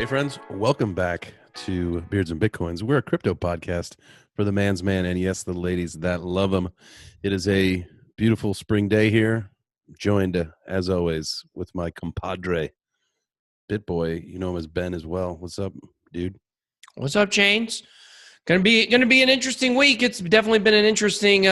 friends, welcome back to Beards and Bitcoins. We're a crypto podcast for the man's man, and yes, the ladies that love him. It is a beautiful spring day here, joined, as always, with my compadre, BitBoy. You know him as Ben as well. What's up, dude? What's up, Chains? Gonna be an interesting week. It's definitely been an interesting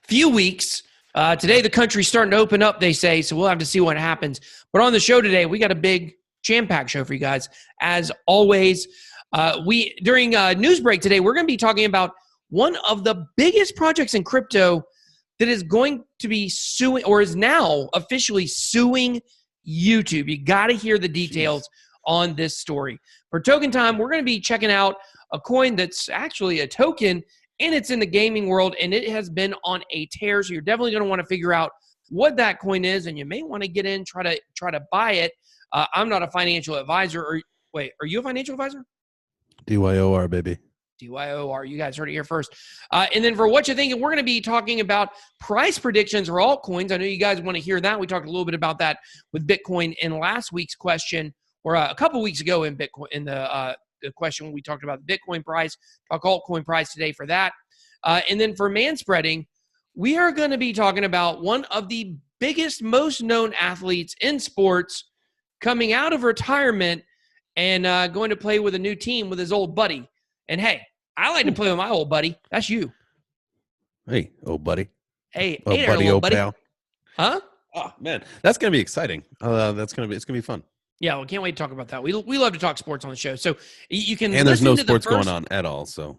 few weeks. Today, the country's starting to open up, they say, so we'll have to see what happens. But on the show today, we got a big jam-packed show for you guys. As always, during news break today, we're going to be talking about one of the biggest projects in crypto that is going to be suing, or is now officially suing YouTube. You got to hear the details on this story. For token time, we're going to be checking out a coin that's actually a token, and it's in the gaming world, and it has been on a tear. So you're definitely going to want to figure out what that coin is, and you may want to get in, try to buy it. I'm not a financial advisor. Wait, are you a financial advisor? DYOR, baby. DYOR. You guys heard it here first. And then for Whatcha Thinkin, we're going to be talking about price predictions for altcoins. I know you guys want to hear that. We talked a little bit about that with Bitcoin in last week's question, or a couple weeks ago in Bitcoin, in the question when we talked about the Bitcoin price. Talk altcoin price today for that. And then for Manspreading, we are going to be talking about one of the biggest, most known athletes in sports coming out of retirement and going to play with a new team with his old buddy. And hey, I like to play with my old buddy. That's you. Hey, old buddy. Hey, old hey buddy, there, old buddy. pal. Huh? Oh man, that's gonna be exciting. It's gonna be fun. Yeah, we can't wait to talk about that. We love to talk sports on the show, so you can. And there's no sports going on at all. So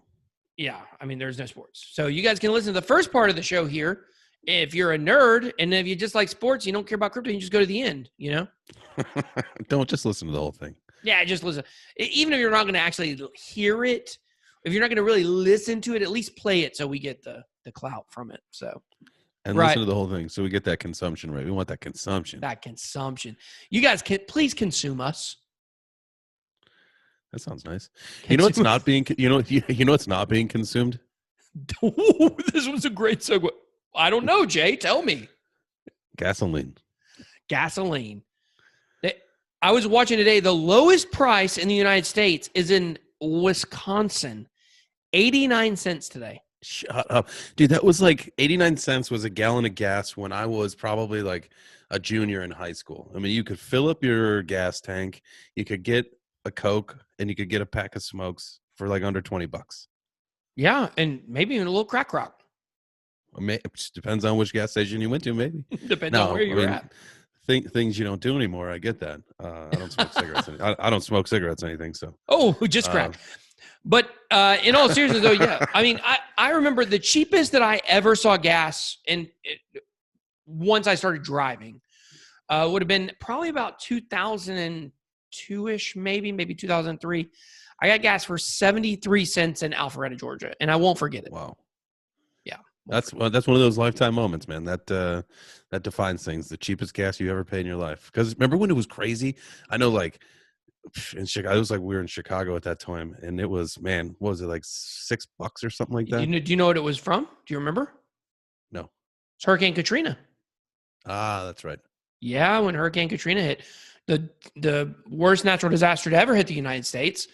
yeah, I mean, there's no sports, so you guys can listen to the first part of the show here. If you're a nerd and if you just like sports, you don't care about crypto, you just go to the end. You know. Don't just listen to the whole thing. Yeah, just listen. Even if you're not going to actually hear it, if you're not going to really listen to it, at least play it so we get the clout from it. So, and listen to the whole thing so we get that consumption rate. We want that consumption. That consumption. You guys can please consume us. That sounds nice. You know, it's not being. You know, it's not being consumed. Ooh, this was a great segue. I don't know, Jay. Tell me. Gasoline. I was watching today. The lowest price in the United States is in Wisconsin, 89 cents today. Shut up, dude. That was like 89 cents was a gallon of gas when I was probably like a junior in high school. I mean, you could fill up your gas tank, you could get a Coke, and you could get a pack of smokes for like under $20. Yeah, and maybe even a little crack rock. It depends on which gas station you went to, maybe. Depends on where you're at. Things you don't do anymore. I get that. I don't smoke cigarettes. I don't smoke cigarettes or anything. So just crack. But in all seriousness, though, yeah. I mean, I remember the cheapest that I ever saw gas, and once I started driving, would have been probably about 2002-ish, maybe 2003. I got gas for 73 cents in Alpharetta, Georgia, and I won't forget it. Wow. Yeah. That's one of those lifetime moments, man. That defines things. The cheapest gas you ever paid in your life. Because remember when it was crazy? I know, like in Chicago, it was like we were in Chicago at that time, and it was, man, what was it, like $6 or something like that? Do you know what it was from? Do you remember? No. It's Hurricane Katrina. Ah, that's right. Yeah, when Hurricane Katrina hit, the worst natural disaster to ever hit the United States,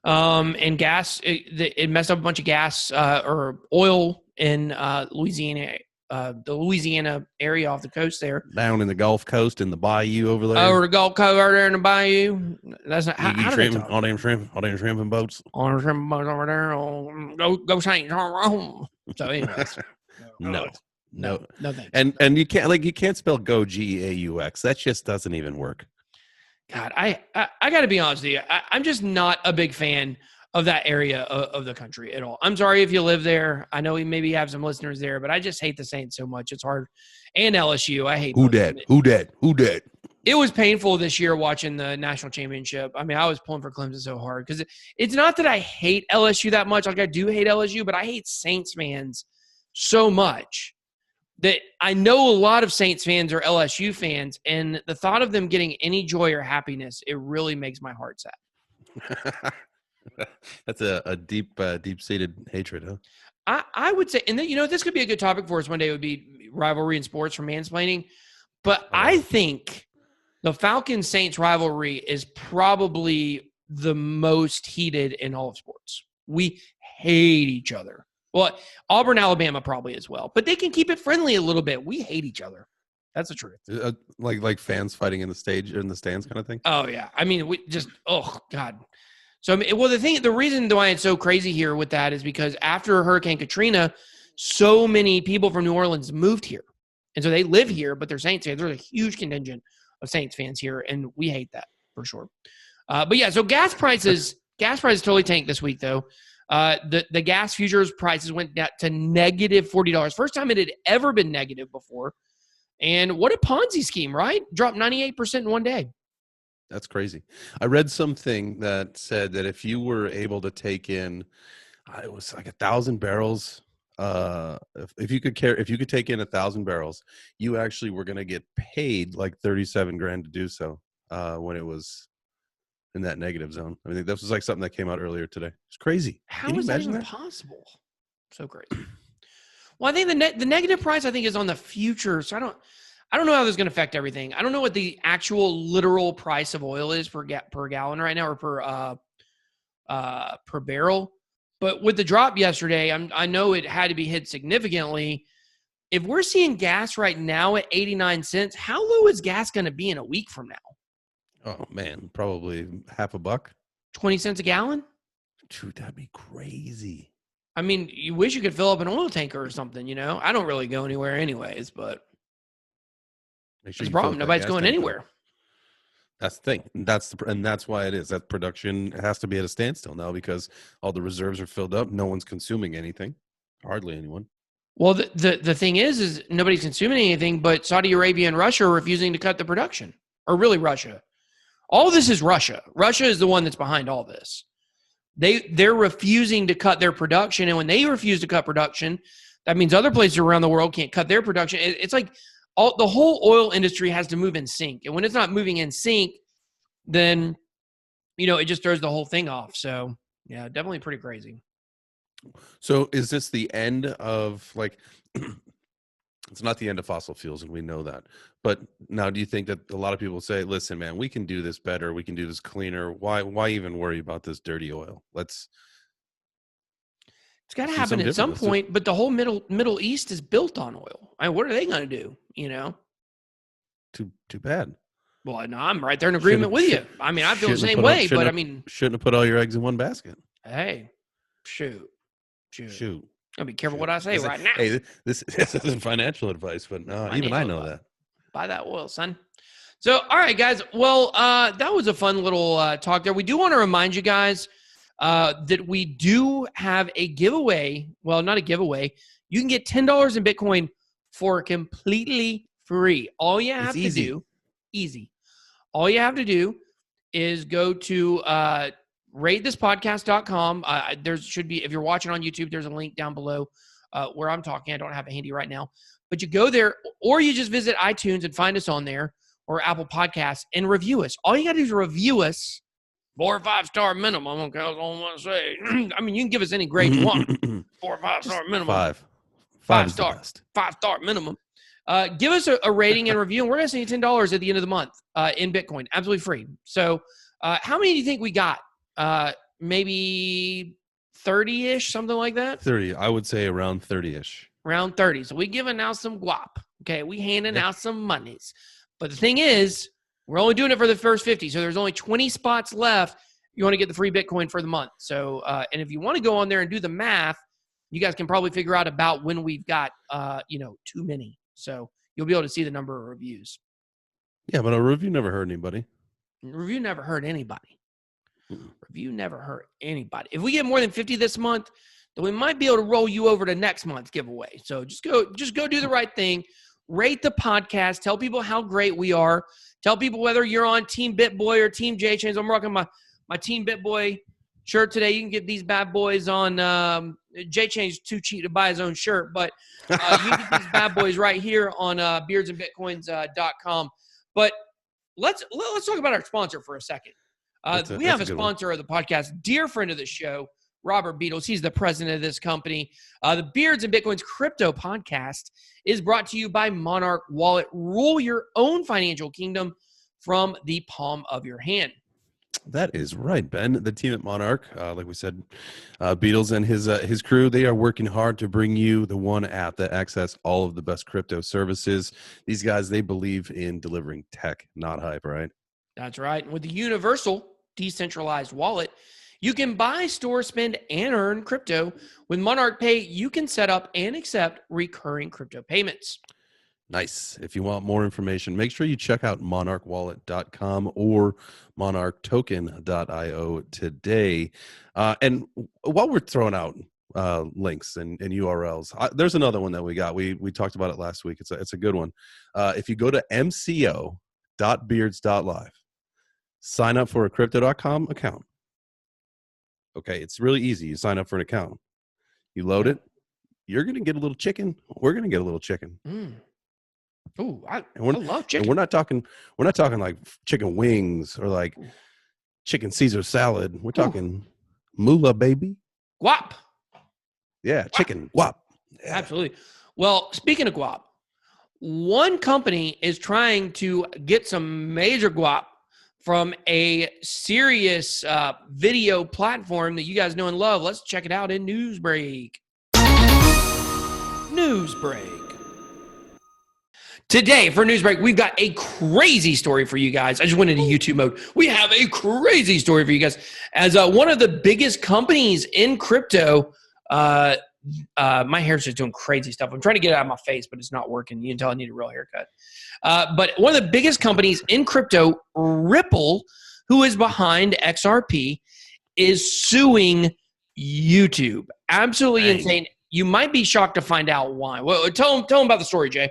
and gas, it messed up a bunch of gas or oil in Louisiana, the Louisiana area off the coast there. Down in the Gulf Coast in the bayou over there. Over the Gulf Coast over there in the bayou. That's not how shrimp, all them shrimping boats. All them shrimping boats over there. Go Saints. So anyways. No, thanks. And you can't spell go GAUX. That just doesn't even work. God, I got to be honest with you. I'm just not a big fan of that area of the country at all. I'm sorry if you live there. I know we maybe have some listeners there, but I just hate the Saints so much. It's hard. And LSU, I hate Who dead? It was painful this year watching the national championship. I mean, I was pulling for Clemson so hard because it's not that I hate LSU that much. Like, I do hate LSU, but I hate Saints fans so much that I know a lot of Saints fans are LSU fans, and the thought of them getting any joy or happiness, it really makes my heart sad. That's a deep-seated hatred, huh? I would say, and this could be a good topic for us one day, would be rivalry in sports from mansplaining. But I think the Falcons-Saints rivalry is probably the most heated in all of sports. We hate each other. Well, Auburn, Alabama probably as well, but they can keep it friendly a little bit. We hate each other. That's the truth. Like fans fighting in the stands kind of thing. Oh yeah. I mean, we just, oh God. So, I mean, well, the reason why it's so crazy here with that is because after Hurricane Katrina, so many people from New Orleans moved here. And so they live here, but they're Saints fans. There's a huge contingent of Saints fans here, and we hate that for sure. But yeah, so gas prices totally tanked this week, though. The gas futures prices went down to negative $40. First time it had ever been negative before. And what a Ponzi scheme, right? Dropped 98% in one day. That's crazy. I read something that said that if you were able to take in, it was like 1,000 barrels. If you could take in 1,000 barrels, you actually were going to get paid like 37 grand to do so. When it was in that negative zone. I mean, this was like something that came out earlier today. It's crazy. How is that even possible? So crazy. Well, I think the negative price I think is on the future. So I don't know how this is going to affect everything. I don't know what the actual literal price of oil is per gallon right now, or per barrel. But with the drop yesterday, I know it had to be hit significantly. If we're seeing gas right now at 89 cents, how low is gas going to be in a week from now? Oh man, probably half a buck. 20 cents a gallon? Dude, that'd be crazy. I mean, you wish you could fill up an oil tanker or something, you know? I don't really go anywhere anyways, but make sure that's the problem. Nobody's going anywhere. That's the thing. And that's why it is. That production has to be at a standstill now because all the reserves are filled up. No one's consuming anything. Hardly anyone. Well, the thing is nobody's consuming anything, but Saudi Arabia and Russia are refusing to cut the production. Or really Russia. All this is Russia. Russia is the one that's behind all this. They're refusing to cut their production, and when they refuse to cut production, that means other places around the world can't cut their production. It's like the whole oil industry has to move in sync, and when it's not moving in sync, then it just throws the whole thing off. So yeah, definitely pretty crazy. So is this the end of it's not the end of fossil fuels, and we know that. But now do you think that a lot of people say, listen, man, we can do this better. We can do this cleaner. Why even worry about this dirty oil? It's got to happen at some point, but the whole Middle East is built on oil. I mean, what are they going to do? Too bad. Well, no, I'm right there in agreement with you. I mean, I feel the same way, but I mean, shouldn't have put all your eggs in one basket. Hey, shoot. I'll be careful what I say right now. Hey, this isn't financial advice, but even I know that. Buy that oil, son. So, all right, guys. Well, that was a fun little talk there. We do want to remind you guys that we do have a giveaway. Well, not a giveaway. You can get $10 in Bitcoin for completely free. All you have to do, easy. All you have to do is go to ratethispodcast.com. There should be, if you're watching on YouTube, there's a link down below where I'm talking. I don't have it handy right now. But you go there, or you just visit iTunes and find us on there, or Apple Podcasts, and review us. All you got to do is review us. 4 or 5 star minimum. Okay, that's all I want to say. I mean, you can give us any grade you want. 4 or 5 star minimum. 5 star. 5 star minimum. Give us a rating and review, and we're going to send you $10 at the end of the month in Bitcoin, absolutely free. So, how many do you think we got? Maybe 30-ish, something like that. 30. I would say around 30-ish. Around 30. So we giving out some guap. Okay, we handing out some monies. But the thing is, we're only doing it for the first 50. So there's only 20 spots left. You want to get the free Bitcoin for the month. So, and if you want to go on there and do the math, you guys can probably figure out about when we've got, too many. So you'll be able to see the number of reviews. Yeah, but a review never hurt anybody. Review never hurt anybody. Review never hurt anybody. If we get more than 50 this month, then we might be able to roll you over to next month's giveaway. So just go do the right thing. Rate the podcast. Tell people how great we are. Tell people whether you're on Team BitBoy or Team J-Chains. I'm rocking my Team BitBoy shirt today. You can get these bad boys on J-Chains too cheap to buy his own shirt, but you can get these bad boys right here on beardsandbitcoins.com. But let's talk about our sponsor for a second. We have a sponsor of the podcast, dear friend of the show, Robert Beatles. He's the president of this company. The Beards and Bitcoins Crypto Podcast is brought to you by Monarch Wallet. Rule your own financial kingdom from the palm of your hand. That is right, Ben. The team at Monarch, like we said, Beatles and his crew, they are working hard to bring you the one app that access all of the best crypto services. These guys, they believe in delivering tech, not hype, right? That's right. And with the universal decentralized wallet, you can buy, store, spend, and earn crypto. With Monarch Pay, you can set up and accept recurring crypto payments. Nice. If you want more information, make sure you check out monarchwallet.com or monarchtoken.io today. And while we're throwing out links and URLs, there's another one that we got. We talked about it last week. It's a good one. If you go to mco.beards.live, sign up for a crypto.com account. Okay, it's really easy. You sign up for an account. You load it. You're going to get a little chicken. We're going to get a little chicken. Oh, I love chicken. And we're not talking like chicken wings or like chicken Caesar salad. We're talking moolah, baby. Guap. Yeah, chicken guap. Yeah. Absolutely. Well, speaking of guap, one company is trying to get some major guap from a serious video platform that you guys know and love. Let's check it out in News Break. News Break. Today for News Break, we've got a crazy story for you guys. I just went into YouTube mode. We have a crazy story for you guys. As one of the biggest companies in crypto, my hair's just doing crazy stuff. I'm trying to get it out of my face, but it's not working. You can tell I need a real haircut. But one of the biggest companies in crypto, Ripple, who is behind XRP, is suing YouTube. Absolutely insane. You might be shocked to find out why. Well, tell them about the story, Jay.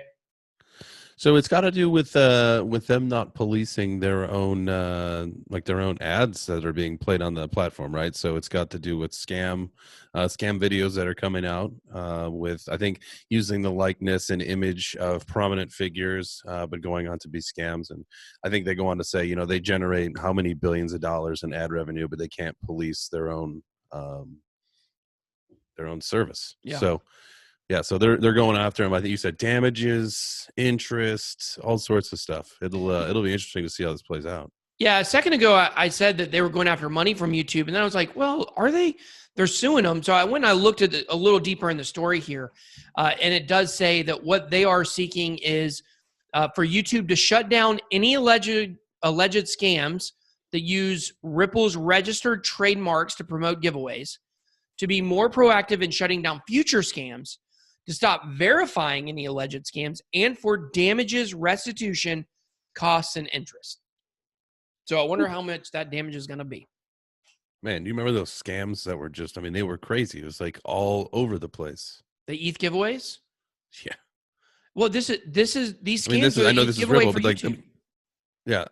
So it's got to do with them not policing their own their own ads that are being played on the platform, right? So it's got to do with scam videos that are coming out with, I think, using the likeness and image of prominent figures, but going on to be scams. And I think they go on to say, they generate how many billions of dollars in ad revenue, but they can't police their own service. Yeah. So. Yeah, so they're going after him. I think you said damages, interest, all sorts of stuff. It'll be interesting to see how this plays out. Yeah, a second ago I said that they were going after money from YouTube, and then I was like, well, are they? They're suing them. So I went and I looked at a little deeper in the story here, and it does say that what they are seeking is for YouTube to shut down any alleged scams that use Ripple's registered trademarks to promote giveaways, to be more proactive in shutting down future scams, to stop verifying any alleged scams, and for damages, restitution, costs, and interest. So I wonder how much that damage is going to be. Man, do you remember those scams that were just, they were crazy. It was like all over the place. The ETH giveaways? Yeah. Well, these scams I know this is Ripple, but YouTube. Yeah,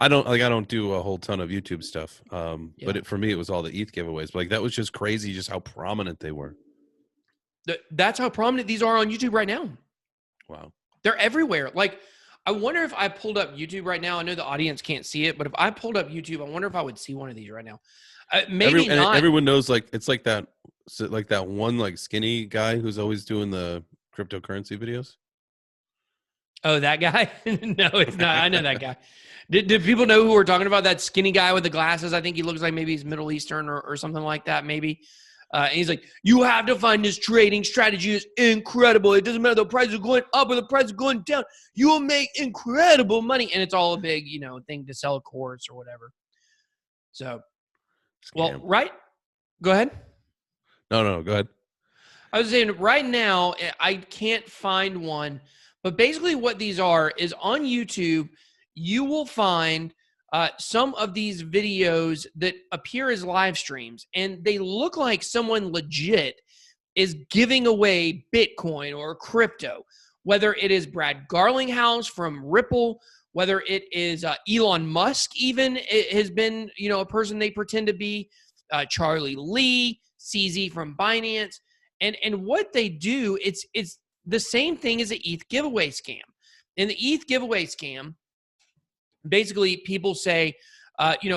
I don't do a whole ton of YouTube stuff. But for me, it was all the ETH giveaways. But that was just crazy, just how prominent they were. That's how prominent these are on YouTube right now. Wow. They're everywhere. I wonder if I pulled up YouTube right now. I know the audience can't see it, but if I pulled up YouTube, I wonder if I would see one of these right now. Maybe not. Everyone knows, it's like that one skinny guy who's always doing the cryptocurrency videos. Oh, that guy? No, it's not. I know that guy. Did people know who we're talking about? That skinny guy with the glasses? I think he looks like maybe he's Middle Eastern or something like that, maybe. And he's like, you have to find this trading strategy is incredible. It doesn't matter the price is going up or the price is going down. You will make incredible money. And it's all a big, thing to sell a course or whatever. So, well, right? Go ahead. No, go ahead. I was saying right now, I can't find one. But basically what these are is on YouTube, you will find some of these videos that appear as live streams, and they look like someone legit is giving away Bitcoin or crypto, whether it is Brad Garlinghouse from Ripple, whether it is Elon Musk even has been, a person they pretend to be, Charlie Lee, CZ from Binance. And what they do, it's the same thing as an ETH giveaway scam. In the ETH giveaway scam, basically people say,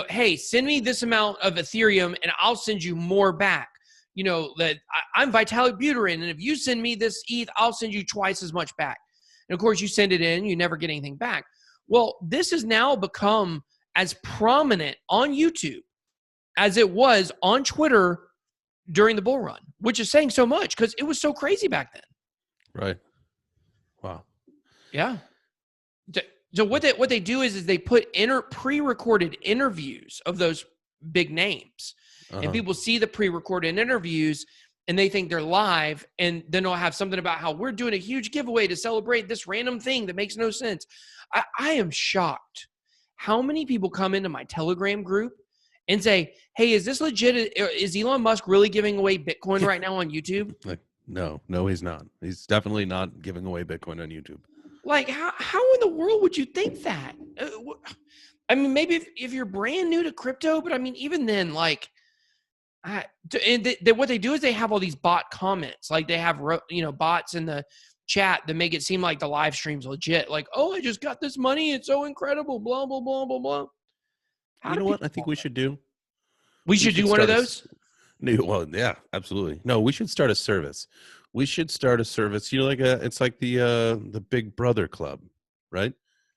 hey, send me this amount of Ethereum and I'll send you more back. That I'm Vitalik Buterin, and if you send me this ETH, I'll send you twice as much back. And of course, you send it in, you never get anything back. Well, this has now become as prominent on YouTube as it was on Twitter during the bull run, which is saying so much because it was so crazy back then. Right. Wow. Yeah. So what they do is they put pre-recorded interviews of those big names, and people see the pre-recorded interviews and they think they're live, and then they'll have something about how we're doing a huge giveaway to celebrate this random thing that makes no sense. I am shocked how many people come into my Telegram group and say, hey, is this legit? Is Elon Musk really giving away Bitcoin right now on YouTube? Like, no, he's not. He's definitely not giving away Bitcoin on YouTube. Like, how in the world would you think that? I mean, maybe if you're brand new to crypto, but I mean, even then, like, what they do is they have all these bot comments. Like, they have, bots in the chat that make it seem like the live stream's legit. Like, oh, I just got this money. It's so incredible. Blah, blah, blah, blah, blah. You know what I think we should do? We should do one of those? Well, yeah, absolutely. No, we should start a service. We should start a service. It's like the Big Brother Club, right?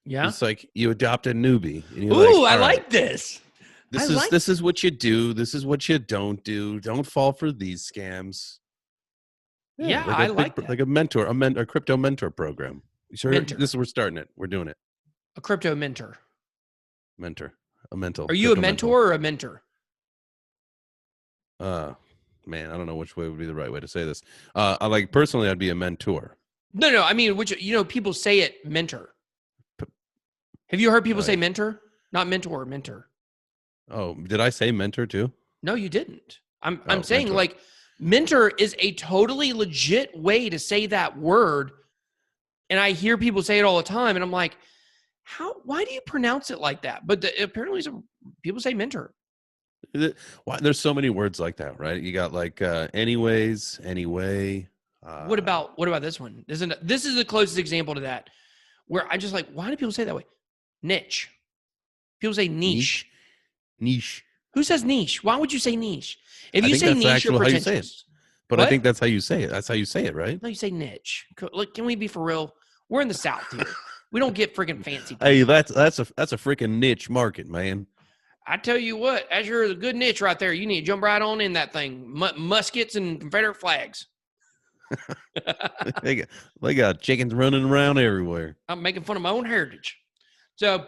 Yeah. It's like you adopt a newbie. And Ooh, I like this. This is what you do. This is what you don't do. Don't fall for these scams. Yeah, I like that. Like a crypto mentor program. We're starting it. We're doing it. A crypto mentor. A mental. Are you a mentor or a mentor? Man, I don't know which way would be the right way to say this. Personally, I'd be a mentor. No. I mean, people say it mentor. Have you heard people say mentor? Not mentor, mentor. Oh, did I say mentor too? No, you didn't. I'm saying mentor. Like mentor is a totally legit way to say that word. And I hear people say it all the time. And I'm like, why do you pronounce it like that? But apparently people say mentor. There's so many words like that, right? You got like anyways, anyway. What about this one? This is the closest example to that, where I just like, why do people say it that way? Niche. People say niche. Niche. Who says niche? Why would you say niche? If you say that's niche, you're pretentious. how you say it. But what? I think that's how you say it. That's how you say it, right? No, you say niche. Look, can we be for real? We're in the South here. We don't get freaking fancy. Hey, that's a freaking niche market, man. I tell you what, as you're a good niche right there, you need to jump right on in that thing. Muskets and Confederate flags. They got chickens running around everywhere. I'm making fun of my own heritage. So,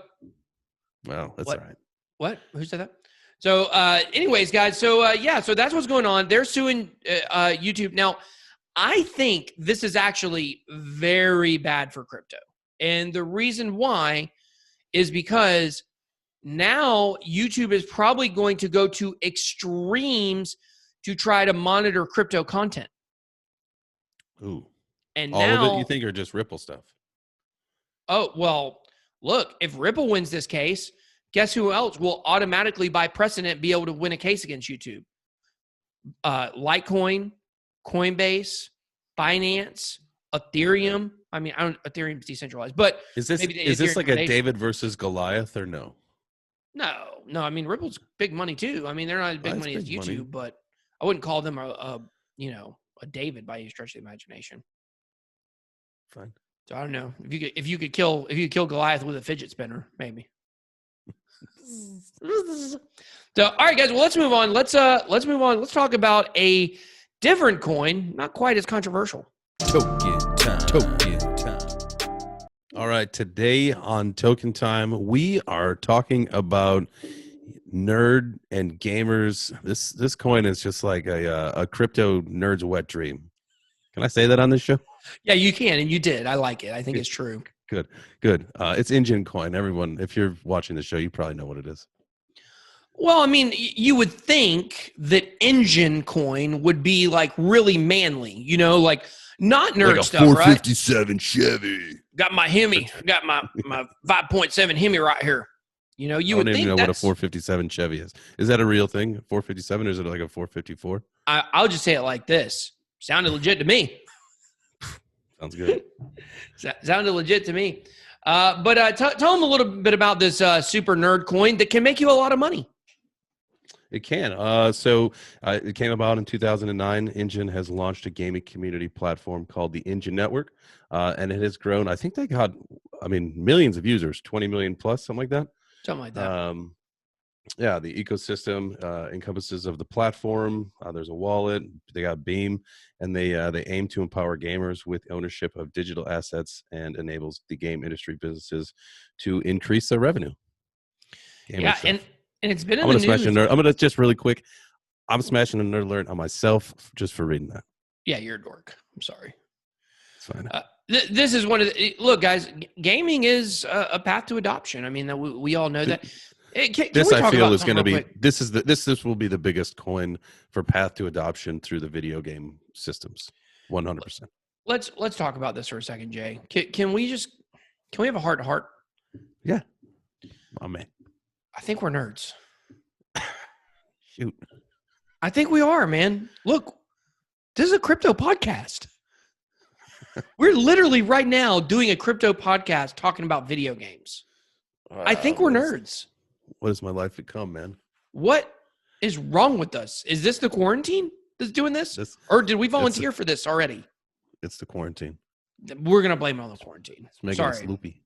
well, that's all right. What? Who said that? So, anyways, guys. So, so that's what's going on. They're suing YouTube. Now, I think this is actually very bad for crypto. And the reason why is because now YouTube is probably going to go to extremes to try to monitor crypto content. Ooh. And all of it, you think, are just Ripple stuff? Oh, well, look, if Ripple wins this case, guess who else will automatically, by precedent, be able to win a case against YouTube? Litecoin, Coinbase, Binance, Ethereum. I mean, Ethereum's decentralized, but is this like a David versus Goliath or no? No. I mean, Ripple's big money too. I mean, they're not as big money as YouTube, but I wouldn't call them a David by any stretch of the imagination. Fine. So I don't know if you could kill Goliath with a fidget spinner, maybe. So, all right, guys. Well, let's move on. Let's move on. Let's talk about a different coin, not quite as controversial. Token time. All right, today on Token Time, we are talking about nerd and gamers. This coin is just like a crypto nerd's wet dream. Can I say that on this show? Yeah, you can, and you did. I like it. I think it's true. Good. It's Enjin coin. Everyone, if you're watching the show, you probably know what it is. Well, I mean, you would think that Enjin coin would be like really manly, like not nerd like stuff, 457 right? Chevy. Got my Hemi. Got my 5.7 Hemi right here. You would think I don't even know what a 457 Chevy is. Is that a real thing? 457, or is it like a 454? I'll just say it like this. Sounded legit to me. Sounds good. Sounded legit to me. But tell them a little bit about this super nerd coin that can make you a lot of money. It can. It came about in 2009. Enjin has launched a gaming community platform called the Enjin Network, and it has grown. I think they got, millions of users, 20 million plus, something like that. Something like that. Yeah, the ecosystem encompasses of the platform. There's a wallet. They got Beam, and they aim to empower gamers with ownership of digital assets and enables the game industry businesses to increase their revenue. Yeah, and it's been in I'm the gonna news. smash a nerd. I'm gonna just really quick. I'm smashing a nerd alert on myself just for reading that. Yeah, you're a dork. I'm sorry. It's fine. This is one of the look, guys. Gaming is a path to adoption. I mean, we all know that. Can this we I talk feel about is going to be quick? this will be the biggest coin for path to adoption through the video game systems. 100%. Let's talk about this for a second, Jay. Can we have a heart to heart? Yeah. Oh man. I think we're nerds. Shoot. I think we are, man. Look, this is a crypto podcast. We're literally right now doing a crypto podcast talking about video games. I think we're nerds. What has my life become, man? What is wrong with us? Is this the quarantine that's doing this? Or did we volunteer for this already? It's the quarantine. We're going to blame it on the quarantine. It's making us loopy.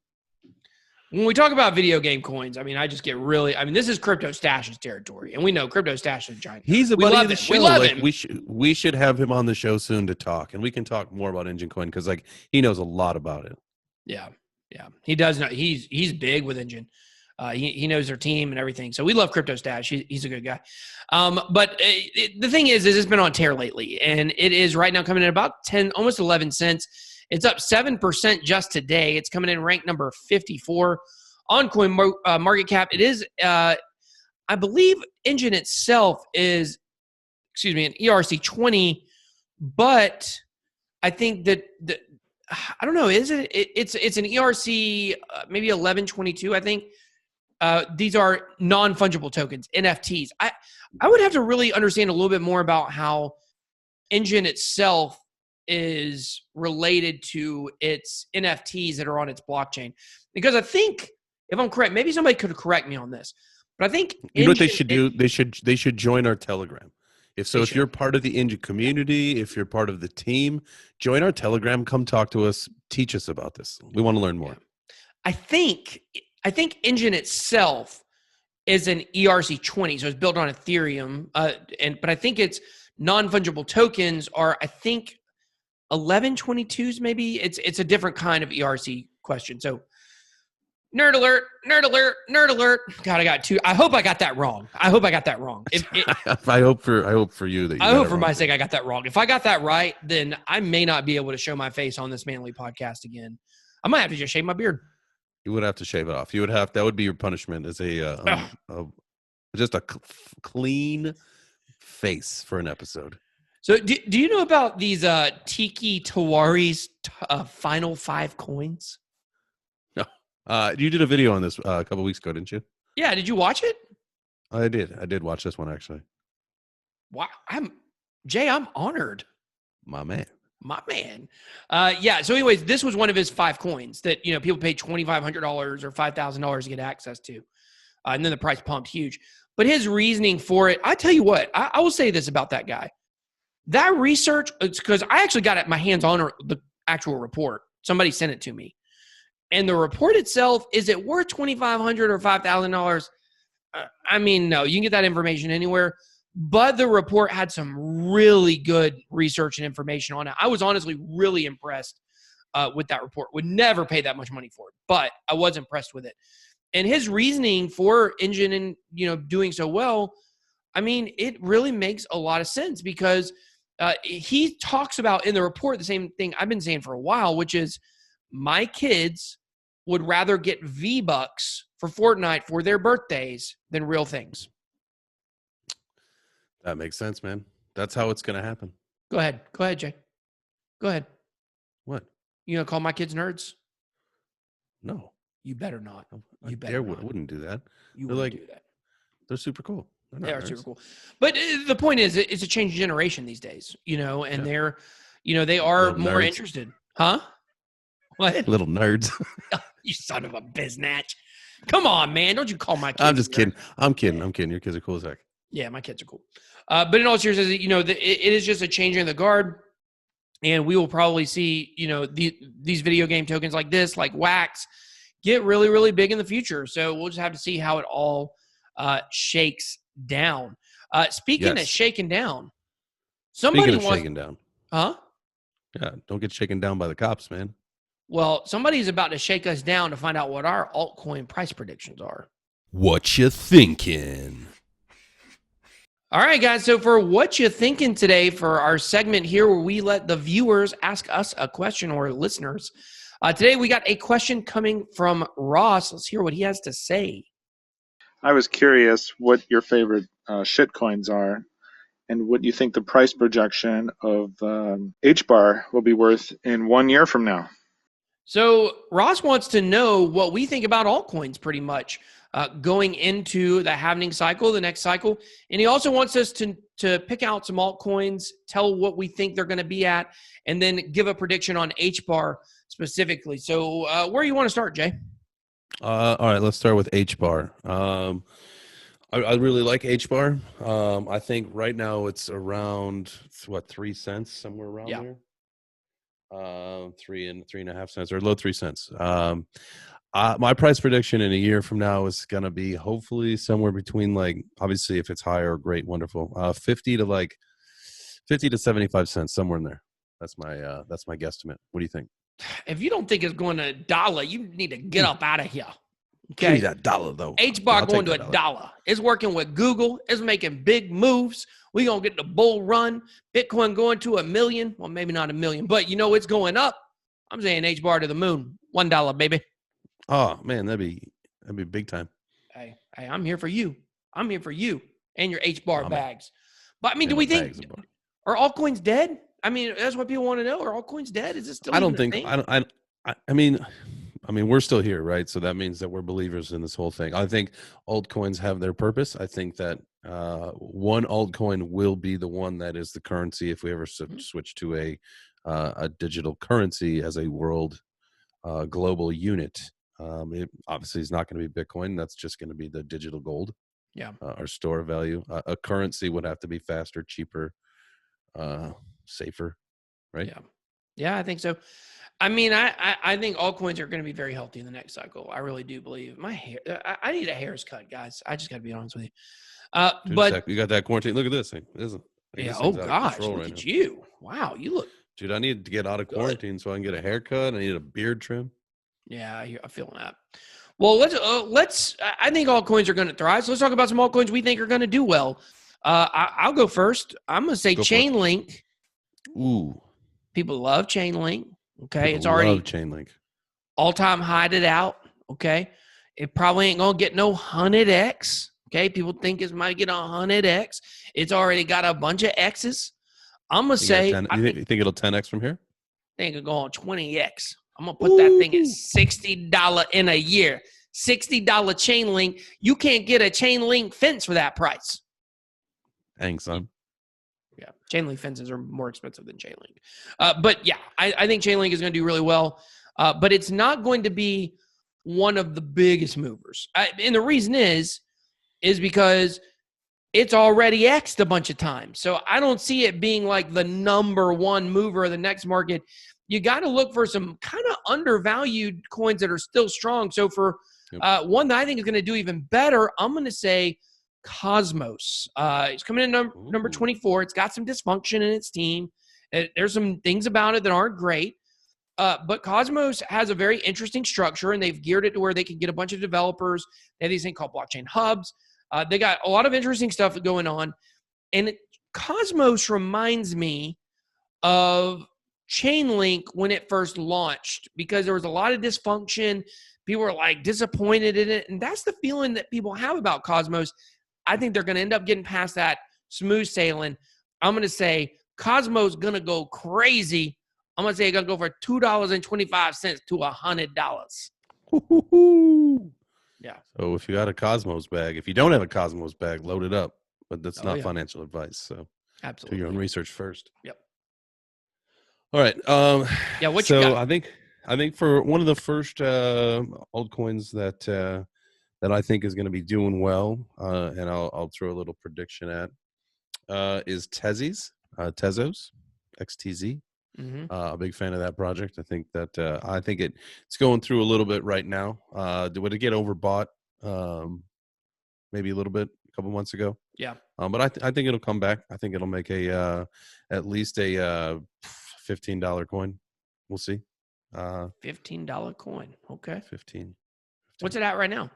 When we talk about video game coins, I mean, I just get really, I mean, this is Crypto Stash's territory. And we know Crypto Stash is giant. He's a buddy of the show. We love him. We should have him on the show soon to talk. And we can talk more about Enjin coin because he knows a lot about it. Yeah. Yeah. He does know. He's big with Enjin. He knows their team and everything. So we love Crypto Stash. He's a good guy. But the thing is it's been on tear lately. And it is right now coming in about 10, almost 11 cents. It's up 7% just today. It's coming in ranked number 54 on coin market cap. It is, I believe, Enjin itself is, an ERC 20, but I think that I don't know. Is it? It's an ERC maybe 1122. I think these are non-fungible tokens, NFTs. I would have to really understand a little bit more about how Enjin itself is related to its NFTs that are on its blockchain. Because I think, if I'm correct, maybe somebody could correct me on this, but I think you know what they should do? They should join our Telegram. If you're part of the Enjin community, if you're part of the team, join our Telegram. Come talk to us. Teach us about this. We want to learn more. I think Enjin itself is an ERC 20, so it's built on Ethereum. But I think its non-fungible tokens are, I think, 1122s maybe. It's a different kind of ERC question. So nerd alert. God, I got two. I hope I got that wrong. I hope for you that I hope for my sake I got that wrong. If I got that right, then I may not be able to show my face on this manly podcast again. I might have to just shave my beard. You would have to shave it off. You would have, that would be your punishment, as just a clean face for an episode. So do you know about these Tiki Tawari's final 5 coins? No. You did a video on this a couple weeks ago, didn't you? Yeah. Did you watch it? I did watch this one, actually. Wow. I'm honored. My man. Yeah. So anyways, this was one of his 5 coins that, people paid $2,500 or $5,000 to get access to. And then the price pumped huge. But his reasoning for it, I tell you what, I will say this about that guy. That research, it's because I actually got my hands on the actual report. Somebody sent it to me. And the report itself, is it worth $2,500 or $5,000? I mean, no, you can get that information anywhere. But the report had some really good research and information on it. I was honestly really impressed with that report. Would never pay that much money for it, but I was impressed with it. And his reasoning for Enjin and doing so well, I mean, it really makes a lot of sense because he talks about in the report the same thing I've been saying for a while, which is my kids would rather get V-Bucks for Fortnite for their birthdays than real things. That makes sense, man. That's how it's going to happen. Go ahead, Jay. Go ahead. What? You gonna call my kids nerds? No. You better not. You better not. I wouldn't do that. You wouldn't do that. They're super cool. They are super cool. But the point is, it's a changing generation these days, and they're, they are more interested. Huh? What? Little nerds. You son of a biznatch. Come on, man. Don't you call my kids. I'm just kidding. I'm kidding. Your kids are cool as heck. Yeah, my kids are cool. But in all seriousness, it is just a changing of the guard. And we will probably see, these video game tokens like this, like Wax, get really, really big in the future. So we'll just have to see how it all shakes down. Speaking of shaking down, Speaking somebody of wants, shaking down, huh? yeah, don't get shaken down by the cops, man. Well, somebody's about to shake us down to find out what our altcoin price predictions are. Whatcha Thinkin? All right, guys. So for What You Thinking today, for our segment here where we let the viewers ask us a question, or listeners, today we got a question coming from Ross. Let's hear what he has to say. I was curious what your favorite shitcoins are and what you think the price projection of HBAR will be worth in 1 year from now. So Ross wants to know what we think about altcoins pretty much going into the halving cycle, the next cycle. And he also wants us to pick out some altcoins, tell what we think they're going to be at, and then give a prediction on HBAR specifically. So where do you want to start, Jay? All right, let's start with HBAR. I really like HBAR. I think right now it's around 3 cents, somewhere around there. 3.5 cents, or low 3 cents. My price prediction in a year from now is going to be hopefully somewhere between, like, obviously if it's higher, great, wonderful, 50 to 75 cents, somewhere in there. That's my guesstimate. What do you think? If you don't think it's going to $1, you need to get up out of here. Okay. Give me that dollar, though. HBAR going to $1. It's working with Google. It's making big moves. We're going to get the bull run. Bitcoin going to 1 million. Well, maybe not 1 million, but it's going up. I'm saying HBAR to the moon. $1, baby. Oh, man, that'd be big time. Hey, I'm here for you. I'm here for you and your HBAR bags. But, I mean, do we think, are altcoins dead? I mean, that's what people want to know. Are altcoins dead? Is it still I don't think, I mean, we're still here, right? So that means that we're believers in this whole thing. I think altcoins have their purpose. I think that one altcoin will be the one that is the currency if we ever switch to a digital currency as a world global unit. It obviously is not going to be Bitcoin. That's just going to be the digital gold. Yeah. Our store value. A currency would have to be faster, cheaper, safer, right? Yeah. Yeah, I think so. I mean, I think altcoins are going to be very healthy in the next cycle. I really do believe. My hair, I need a hair's cut, guys. I just got to be honest with you. But you got that quarantine. Look at this thing. Yeah. Oh gosh, look at you. Wow, you look. Dude, I need to get out of quarantine so I can get a haircut. I need a beard trim. Yeah, I'm feeling that. Well, let's. I think altcoins are going to thrive. So let's talk about some altcoins we think are going to do well. I'll go first. I'm going to say Chainlink. Ooh. People love Chainlink. Okay, People it's already love Chainlink. All-time high'd it out. Okay, it probably ain't gonna get no 100x. Okay, people think it might get 100x. It's already got a bunch of X's. I'm gonna say, you think it'll 10x from here? I think it'll go on 20x. I'm gonna put that thing at $60 in a year. $60 Chainlink. You can't get a Chainlink fence for that price. Dang, son. Yeah, Chainlink fences are more expensive than Chainlink. But yeah, I think Chainlink is going to do really well. But it's not going to be one of the biggest movers. And the reason is because it's already X'd a bunch of times. So I don't see it being like the number one mover of the next market. You got to look for some kind of undervalued coins that are still strong. So for one that I think is going to do even better, I'm going to say Cosmos. It's coming in number 24. It's got some dysfunction in its team. There's some things about it that aren't great. But Cosmos has a very interesting structure, and they've geared it to where they can get a bunch of developers. They have these things called blockchain hubs. They got a lot of interesting stuff going on. And Cosmos reminds me of Chainlink when it first launched, because there was a lot of dysfunction. People were like disappointed in it. And that's the feeling that people have about Cosmos. I think they're going to end up getting past that, smooth sailing. I'm going to say Cosmos going to go crazy. I'm going to say it's going to go for $2.25 to $100. Yeah. So if you got a Cosmos bag, if you don't have a Cosmos bag, load it up. But that's not financial advice. So absolutely, do your own research first. Yep. All right. What you got? I think for one of the first altcoins that I think is going to be doing well, and I'll throw a little prediction at, is Tezos, XTZ. A big fan of that project. I think that it's going through a little bit right now. Would it get overbought? Maybe a little bit a couple months ago. Yeah. But I think it'll come back. I think it'll make at least a $15 coin. We'll see. $15 coin. Okay. 15. What's it at right now?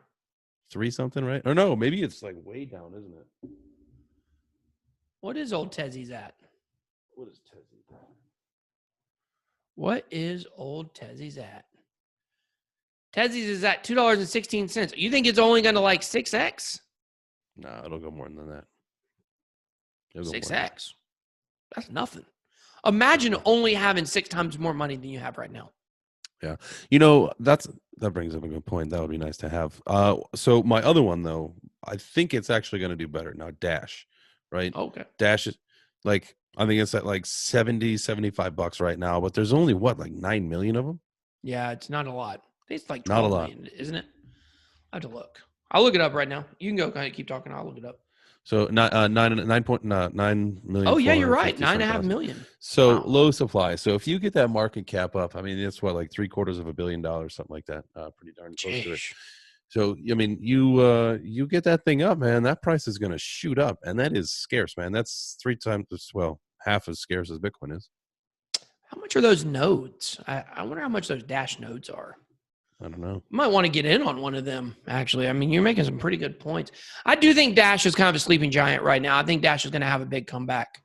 3 something, right? Or no, maybe it's like way down, isn't it? What is old Tezzy's at? What is Tezzy? What is old Tezzy's at? Tezzy's is at $2.16. You think it's only going to like 6x? No, it'll go more than that. 6x. That's nothing. Imagine only having 6 times more money than you have right now. Yeah. That brings up a good point. That would be nice to have. So my other one, though, I think it's actually going to do better. Now, Dash, right? Okay. Dash is like, I think it's at like $75 right now, but there's only like 9 million of them? Yeah, it's not a lot. It's like 12 not a lot, million, isn't it? I have to look. I'll look it up right now. You can go kind of keep talking. I'll look it up. So 9.9 million. Oh, yeah, you're right. 9.5 million. So low supply. So if you get that market cap up, I mean, it's what, like $750 million, something like that. Pretty darn close to it. So, I mean, you get that thing up, man, that price is going to shoot up. And that is scarce, man. That's 3 times, half as scarce as Bitcoin is. How much are those nodes? I wonder how much those Dash nodes are. I don't know. You might want to get in on one of them, actually. I mean, you're making some pretty good points. I do think Dash is kind of a sleeping giant right now. I think Dash is going to have a big comeback.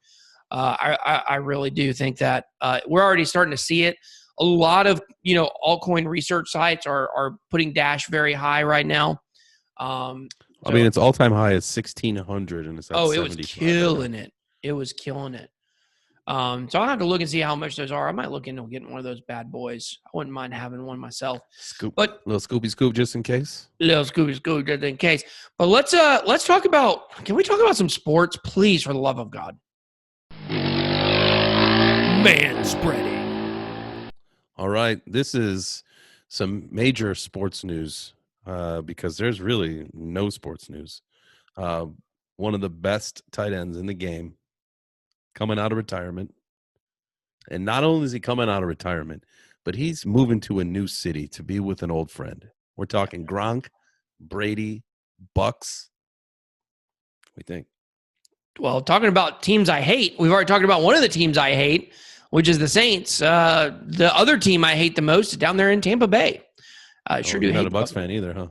I really do think that. We're already starting to see it. A lot of, altcoin research sites are putting Dash very high right now. I mean, its all-time high is 1,600, and it's at it was killing it. It was killing it. So I'll have to look and see how much those are. I might look into getting one of those bad boys. I wouldn't mind having one myself. But little Scooby Scoop just in case. Little Scooby Scoop just in case. But let's talk about. Can we talk about some sports, please, for the love of God? Manspreading. All right, this is some major sports news because there's really no sports news. One of the best tight ends in the game coming out of retirement. And not only is he coming out of retirement, but he's moving to a new city to be with an old friend. We're talking Gronk, Brady, Bucks. What do you think? Well, talking about teams I hate, we've already talked about one of the teams I hate, which is the Saints. The other team I hate the most is down there in Tampa Bay. I sure do hate. You're not a Bucks fan either, huh?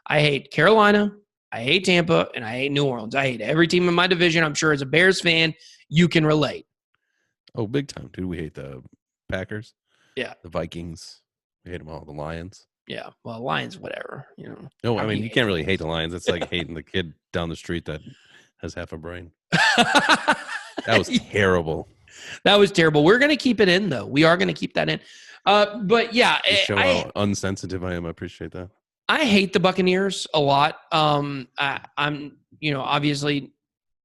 I hate Carolina. I hate Tampa, and I hate New Orleans. I hate every team in my division. I'm sure as a Bears fan, you can relate. Oh, big time, dude. We hate the Packers. Yeah. The Vikings. We hate them all. The Lions. Yeah. Well, Lions, whatever. No, I mean, you can't really hate the Lions. It's like hating the kid down the street that has half a brain. That was terrible. That was terrible. We're going to keep it in, though. We are going to keep that in. But, yeah. You show how unsensitive I am. I appreciate that. I hate the Buccaneers a lot. I'm, obviously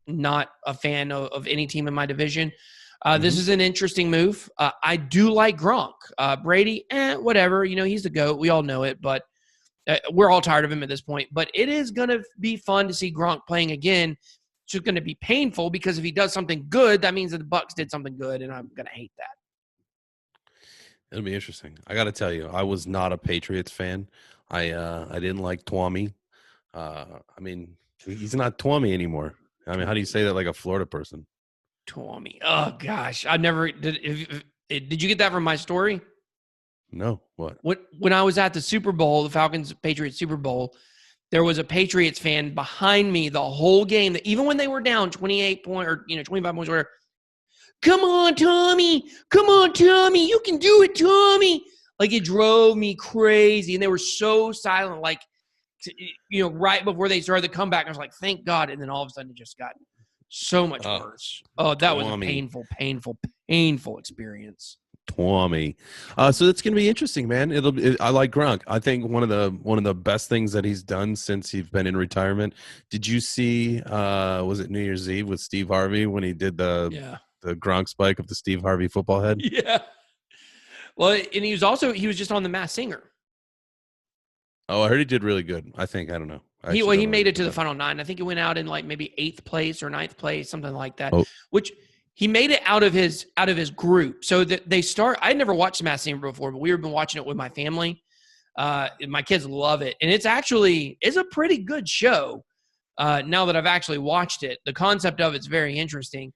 not a fan of any team in my division. This is an interesting move. I do like Gronk. Brady, whatever. He's the GOAT. We all know it, but we're all tired of him at this point. But it is going to be fun to see Gronk playing again. It's just going to be painful because if he does something good, that means that the Bucs did something good, and I'm going to hate that. It'll be interesting. I got to tell you, I was not a Patriots fan. I didn't like Twommy. I mean, he's not Twommy anymore. I mean, how do you say that like a Florida person? Twommy. Oh gosh, I never did. Did you get that from my story? No. What? When I was at the Super Bowl, the Falcons-Patriots Super Bowl, there was a Patriots fan behind me the whole game. That even when they were down 28 points or 25 points, whatever. Come on, Tommy! Come on, Tommy! You can do it, Tommy! Like, it drove me crazy. And they were so silent, like, right before they started the comeback. I was like, thank God. And then all of a sudden it just got so much worse. Oh, that was a painful experience. Twommy. So it's going to be interesting, man. I like Gronk. I think one of the best things that he's done since he's been in retirement. Did you see, was it New Year's Eve with Steve Harvey when he did the Gronk spike of the Steve Harvey football head? Yeah. Well, and he was just on The Masked Singer. Oh, I heard he did really good. I think. I don't know. He made it to the final 9. I think he went out in like maybe 8th place or 9th place, something like that. Oh. Which he made it out of his group. So that they start. I never watched The Masked Singer before, but we've been watching it with my family. My kids love it, and it's a pretty good show. Now that I've actually watched it, the concept of it's very interesting.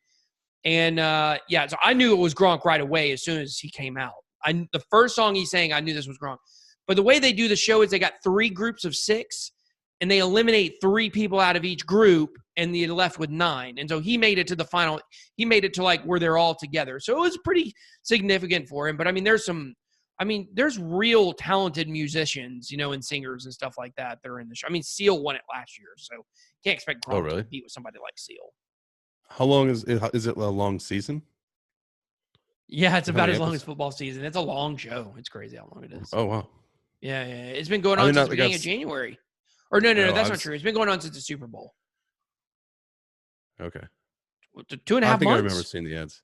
And so I knew it was Gronk right away as soon as he came out. The first song he sang, I knew this was Gronk. But the way they do the show is they got 3 groups of 6, and they eliminate 3 people out of each group, and you're left with 9. And so he made it to the final. He made it to like where they're all together. So it was pretty significant for him. But I mean, there's real talented musicians, and singers and stuff like that that are in the show. I mean, Seal won it last year, so can't expect Gronk to compete with somebody like Seal. How long is it a long season? Yeah, it's about as long as football season. It's a long show. It's crazy how long it is. Oh, wow. Yeah. It's been going on since the beginning of January. Or no, that's not true. It's been going on since the Super Bowl. Okay. 2.5 months? I think I remember seeing the ads.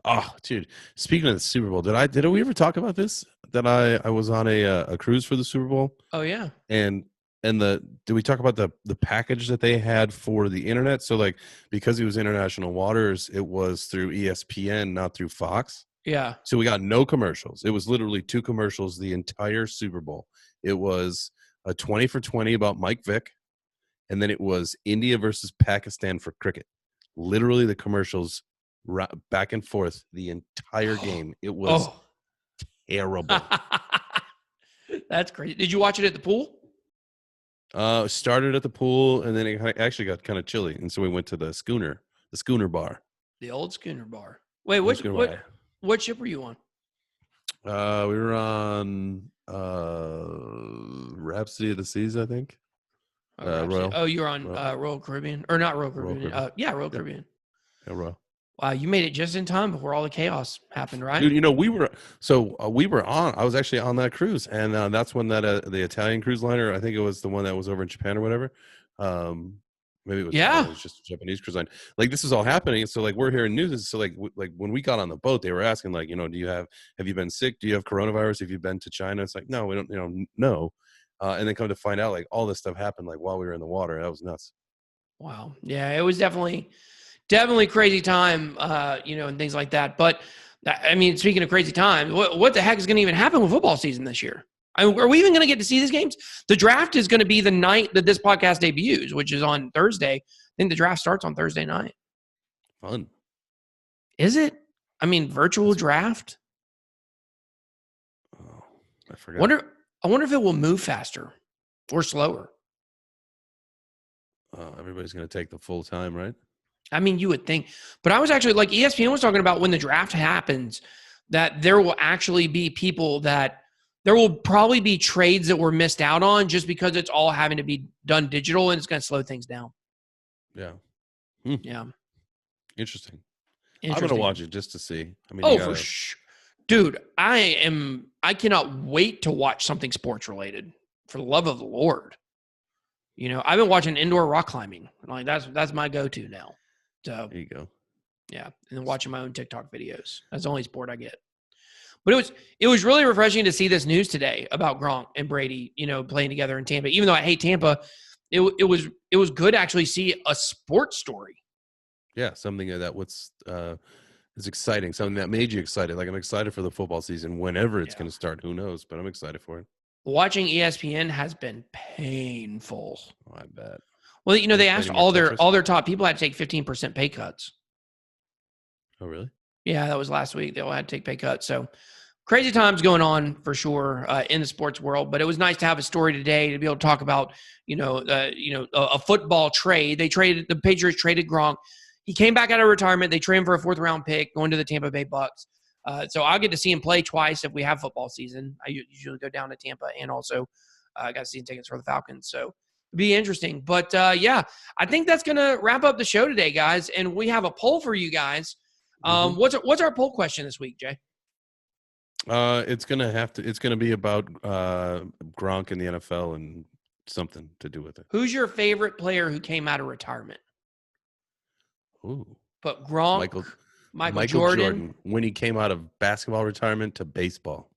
Oh, dude. Speaking of the Super Bowl, did we ever talk about this? That I was on a cruise for the Super Bowl? Oh, yeah. And did we talk about the package that they had for the internet? So like, because it was international waters, it was through ESPN, not through Fox. Yeah. So we got no commercials. It was literally 2 commercials the entire Super Bowl. It was a 20 for 20 about Mike Vick, and then it was India versus Pakistan for cricket. Literally the commercials back and forth the entire game. It was terrible. That's crazy. Did you watch it at the pool? Started at the pool, and then it actually got kind of chilly, and so we went to the schooner bar. The old schooner bar. Wait, what ship were you on? We were on Rhapsody of the Seas, I think. Royal. Oh, you were on Royal Caribbean, or not Royal Caribbean? Royal Caribbean. Yeah, Royal. Wow, you made it just in time before all the chaos happened, right? Dude, we were on. I was actually on that cruise, and that's when the Italian cruise liner. I think it was the one that was over in Japan or whatever. Maybe it was just a Japanese cruise line. Like this is all happening, so like we're hearing news. So like when we got on the boat, they were asking like, have you been sick? Do you have coronavirus? Have you been to China? It's like no, we don't. No. And then come to find out, like all this stuff happened like while we were in the water. That was nuts. Wow. Yeah, it was definitely crazy time, and things like that. But I mean, speaking of crazy time, what the heck is going to even happen with football season this year? I mean, are we even going to get to see these games? The draft is going to be the night that this podcast debuts, which is on Thursday. I think the draft starts on Thursday night. Fun. Is it? I mean, virtual draft? Oh, I forgot. I wonder if it will move faster or slower. Everybody's going to take the full time, right? I mean, you would think. But I was actually, like ESPN was talking about when the draft happens, that there will actually be people that there will probably be trades that were missed out on just because it's all having to be done digital, and it's going to slow things down. Yeah. Yeah. Interesting. I'm going to watch it just to see. I mean, for sure. Dude, I cannot wait to watch something sports related, for the love of the Lord. I've been watching indoor rock climbing. Like that's my go-to now. So there you go. Yeah. And then watching my own TikTok videos. That's the only sport I get. But it was really refreshing to see this news today about Gronk and Brady, playing together in Tampa. Even though I hate Tampa, it was good to actually see a sports story. Yeah, something that is exciting, something that made you excited. Like I'm excited for the football season whenever it's going to start. Who knows? But I'm excited for it. Watching ESPN has been painful. Oh, I bet. Well, they asked all their top people had to take 15% pay cuts. Oh, really? Yeah, that was last week. They all had to take pay cuts. So crazy times going on for sure in the sports world. But it was nice to have a story today to be able to talk about, a football trade. The Patriots traded Gronk. He came back out of retirement. They traded him for a 4th round pick going to the Tampa Bay Bucks. So I'll get to see him play twice if we have football season. I usually go down to Tampa, and also I got season tickets for the Falcons. So it'll be interesting. But I think that's going to wrap up the show today, guys. And we have a poll for you guys. What's our poll question this week, Jay? It's gonna be about Gronk in the NFL and something to do with it. Who's your favorite player who came out of retirement? Ooh. But Gronk, Michael Jordan, when he came out of basketball retirement to baseball.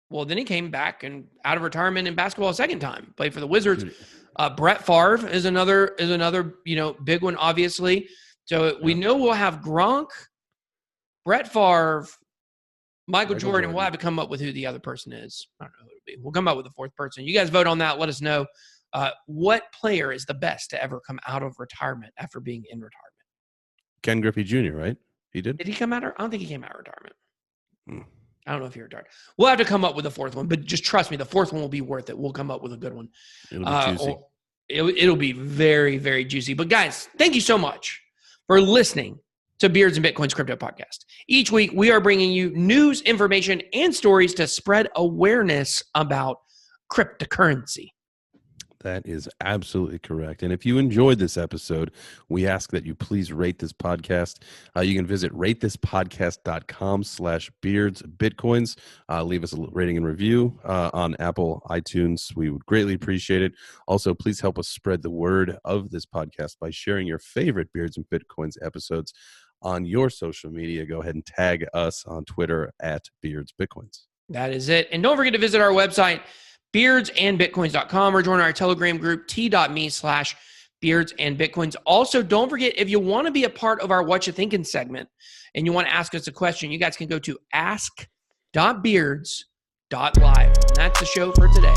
Well, then he came back and out of retirement in basketball a second time. Played for the Wizards. Brett Favre is another big one, obviously. So we know we'll have Gronk, Brett Favre, Michael Michael Jordan. We'll Jordan. have to come up with who the other person is. I don't know who it'll be. We'll come up with a fourth person. You guys vote on that. Let us know what player is the best to ever come out of retirement after being in retirement. Ken Griffey Jr., right? He did? Did he come out? I don't think he came out of retirement. Hmm. I don't know if he retired. We'll have to come up with a fourth one, but just trust me, the fourth one will be worth it. We'll come up with a good one. It'll be juicy. It'll be very, very juicy. But guys, thank you so much for listening to Beards and Bitcoin's Crypto Podcast. Each week, we are bringing you news, information, and stories to spread awareness about cryptocurrency. That is absolutely correct. And if you enjoyed this episode, we ask that you please rate this podcast. You can visit ratethispodcast.com/beardsbitcoins. Leave us a rating and review on Apple iTunes. We would greatly appreciate it. Also, please help us spread the word of this podcast by sharing your favorite Beards and Bitcoins episodes on your social media. Go ahead and tag us on Twitter at beardsbitcoins. That is it. And don't forget to visit our website, beardsandbitcoins.com, or join our Telegram group, t.me/beardsandbitcoins. Also, don't forget, if you want to be a part of our Whatcha Thinkin segment and you want to ask us a question, you guys can go to ask.beards.live. And that's the show for today.